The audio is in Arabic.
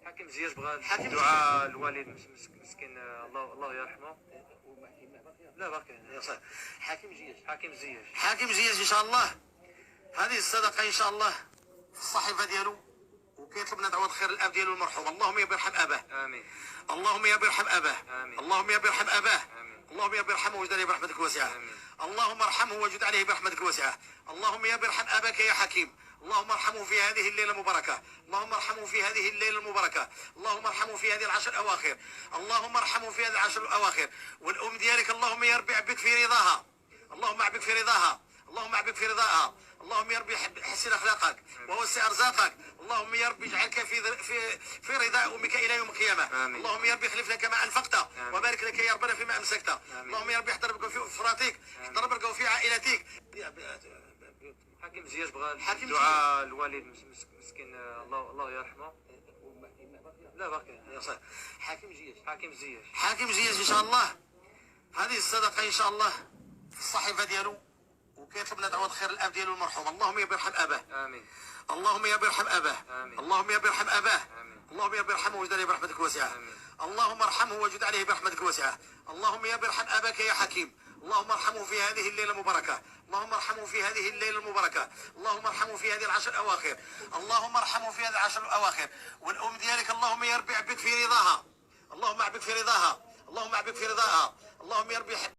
حكيم زياش بغى حكيم دعاء الوالد مسكين، الله يرحمه. لا باقي يا صاحبي حكيم زياش. حكيم زياش ان شاء الله هذه الصدقه ان شاء الله في الصحيفه ديالو، وكيطلب لنا دعوه الخير للاب ديالو المرحوم. اللهم يا بيرحم اباه، امين. اللهم يا بيرحم اباه، آمين. اللهم يا بيرحم اباه، آمين. اللهم يا بيرحمه وجد عليه برحمتك الواسعه. آمين. اللهم ارحمه وجد عليه برحمتك الواسعه. اللهم يا بيرحم اباك يا حكيم، اللهم ارحمه في هذه الليله المباركه، اللهم ارحمه في هذه الليله المباركه، اللهم ارحمه في هذه العشر الاواخر، اللهم ارحمه في هذه العشر الاواخر. والام ديالك اللهم يا ربي عبك في رضاها، اللهم اعبك في رضاها، اللهم اعبك في رضاها. اللهم يا ربي حسن اخلاقك ووسع ارزاقك. اللهم يا ربي اجعلك في رضا امك الى يوم القيامه. آمين. اللهم يا ربي اخلف لك ما انفقت، آمين. وبارك لك يا ربنا فيما امسكت. اللهم يا ربي احضر بك في افراطك، احضر بك في عائلتك. حكيم زياش بغى حكيم دعاء الوالد مسكين، الله يرحمه. لا باقي يا صاحبي حكيم زياش ان شاء الله هذه الصدقه ان شاء الله في الصحيفه ديالو، وكيطلب لنا دعوه الخير للاب ديالو المرحوم. اللهم يا بيرحم اباه، امين. اللهم يا بيرحم اباه، آمين. اللهم يا بيرحم اباه، آمين. اللهم يا بيرحمه وجد عليه برحمتك الواسعه. آمين. اللهم ارحمه وجد عليه برحمتك الواسعه. اللهم يا بيرحم اباك يا حكيم، اللهم ارحمه في هذه الليله المباركه، اللهم ارحمه في هذه الليله المباركه، اللهم ارحمه في هذه العشر الاواخر، اللهم ارحمه في هذه العشر الاواخر. والام ديالك اللهم يا ربي عبك في رضاها، اللهم اعبك في رضاها، اللهم اعبك في رضاها. اللهم يا ربي